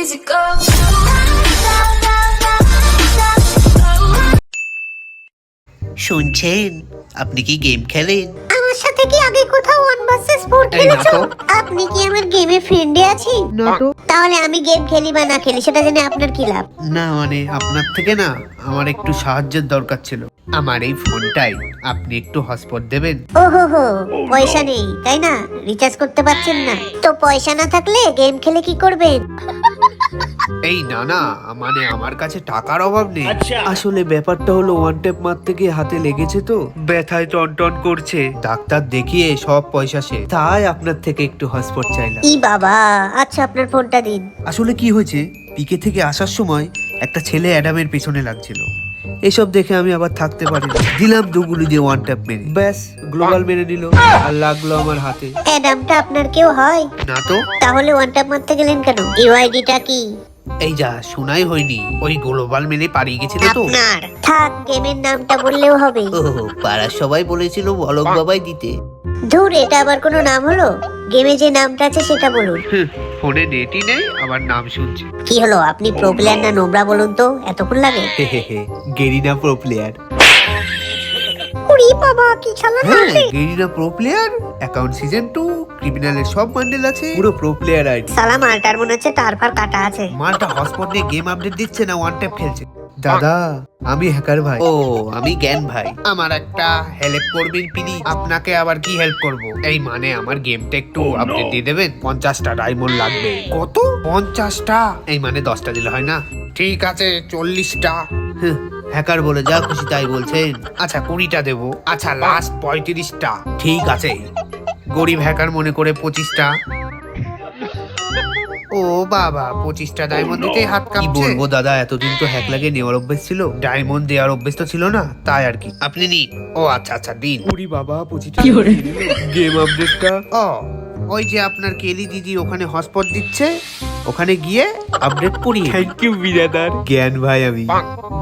easy go. শুনছেন, আপনি কি গেম খেলেন? আমার সাথে কি আগে কোথাও 1 vs 4 এই না খেলেছো? তো। আপনি কি আমার গেমে ফ্রেন্ডে আছেন? না তো। তাহলে আমি গেম খেলি বা না খেলি সেটা জেনে আপনার কি লাভ? না মানে আপনার থেকে না আমার একটু সাহায্যের দরকার ছিল। আমার এই ফোনটাই আপনি একটু হটস্পট দেবেন? ওহো হো, পয়সা নেই তাই না? রিচার্জ করতে পারছেন না তো পয়সা না থাকলে গেম খেলে কি করবেন? এই না না, মানে আমার কাছে টাকার অভাব নেই। আসলে ব্যাপারটা হলো ওয়ান ট্যাপ মারতে গিয়ে হাতে লেগেছে তো ব্যথায় টনটন করছে। ডাক্তার দেখিয়ে সব পয়সা শেষ, তাই আপনার থেকে একটু হটস্পট চাইলাম। ই বাবা, আচ্ছা আপনার ফোনটা দিন। আসলে কি হয়েছে, পিকে থেকে আসার সময় একটা ছেলে অ্যাডামের পিছনে লাগছিল। এসব দেখে আমি আবার থাকতে পারি না, দিলাম দুগুলি দিয়ে ওয়ান ট্যাপ মেরে, ব্যাস গ্লোবাল মেরে নিল আর লাগলো আমার হাতে। অ্যাডামটা আপনার কেউ হয়? না তো। তাহলে ওয়ান ট্যাপ মারতে গেলেন কেন? ইউআইডিটা কি এই যা শোনাই হয়নি, ওই গ্লোবাল মেরে পালিয়ে গেছিল তো। আপনার? থাক, গেমের নামটা বললেও হবে। ও পাড়ার সবাই বলেছিল বলক বাবাই দিতে। ধুর, এটা আবার কোনো নাম হলো? গেমে যে নামটা আছে সেটা বলুন। ফোনে নেটই নেই আবার নাম শুনছি। কি হলো, আপনি প্রো প্লেয়ার না নোবরা বলুন তো, এতক্ষণ লাগে? Garena pro player. উড়ি বাবা, কি চালানো আছে! Garena pro player, account season 2, ক্রিমিনালের সব বান্ডেল আছে, পুরো প্রো প্লেয়ার আইডি। সালা মালটার মনে হচ্ছে তারপর কাটা আছে। মালটা হটস্পট নিয়ে গেম আপডেট দিচ্ছে না ওয়ান ট্যাপ খেলছে। দাদা আমি হ্যাকার ভাই। ও আমি জ্ঞান ভাই, আমার একটা হেল্প করবেন প্লিজ? আপনাকে আবার কি হেল্প করব? এই মানে আমার গেমটা একটু আপডেট দিয়ে দেবেন। 50টা ডায়মন্ড লাগবে। কত? 50টা? এই মানে 10টা দিলে হয় না? ঠিক আছে 40টা। হ্যাকার বলে যা খুশি তাই বলছেন। আচ্ছা 20টা দেবো। আচ্ছা লাস্ট 35টা। ঠিক আছে, গরিব হ্যাকার মনে করে 25টা। ও বাবা, 25টা ডায়মন্ড দিতে হাত কাঁপছে। কি বলবো দাদা, এতদিন তো হ্যাক লাগে নেওয়ার অভ্যেস ছিল, ডায়মন্ড দেওয়ার অভ্যেস তো ছিল না, তাই আর কি। আপনি নিন। ও আচ্ছা আচ্ছা দিন। ওরে বাবা, 25টা গেম আপডেটটা। ও ওই যে আপনার কেলি দিদি ওখানে হটস্পট দিচ্ছে, ওখানে গিয়ে আপডেট করি। থ্যাংক ইউ বিরাদার। জ্ঞান ভাই আমি।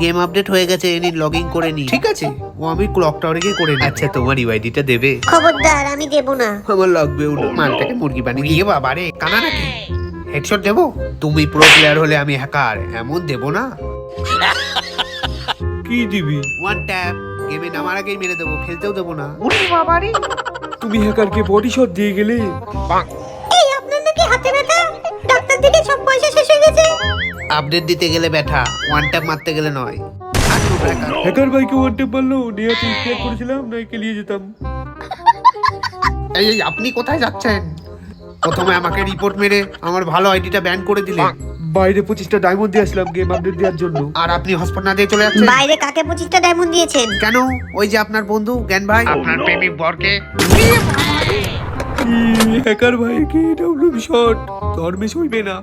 গেম আপডেট হয়ে গেছে, এনি লগইন করে নি। ঠিক আছে, ও আমি ক্লক টাওয়ারে গিয়ে করে নি। আচ্ছা তোমার ইউআইডিটা দেবে? খবরদার, আমি দেব না। আমার লাগবেও না। মালটাকে মুরগি বানিয়ে দিয়ে বাবা রে, কানা নাকি? হেডশট দেবো? তুমি প্রো প্লেয়ার হলে আমি হ্যাকার, এমন দেবো না। কি দিবি? ওয়ান ট্যাপ, গেমে নামার আগেই মেরে দেবো, খেলতেও দেবো না। ওরে বাবা রে, তুমি হ্যাকারকে বডি শট দিয়ে গেলে। এই আপনার নাকি হাতে ব্যথা? ডাক্তার দিকে সব পয়সা শেষ হয়ে গেছে। আপডেট দিতে গেলে ব্যথা, ওয়ান ট্যাপ মারতে গেলে নয়। হ্যাকার ভাইকে ওয়ান ট্যাপ মারলো, নেহাতে স্কেয়ার করেছিলাম, নাইকে নিয়ে যেতাম। এই আপনি কোথায় যাচ্ছেন? প্রথমে আমাকে রিপোর্ট মেরে আমার ভালো আইডিটা ব্যান করে দিলেন, বাইরে 25টা ডায়মন্ড দিয়ে আসলাম গেম আপডেট দেওয়ার জন্য। আর আপনি হসপিটাল না দিয়ে চলে যাচ্ছেন। বাইরে কাকে 25টা ডায়মন্ড দিয়েছেন? কেন? ওই যে আপনার বন্ধু জ্ঞান ভাই, আপনার প্রেমিক বরকে। হ্যাকার ভাইয়ের কি ডাব্লিউ শট ধর্মে সইবে না।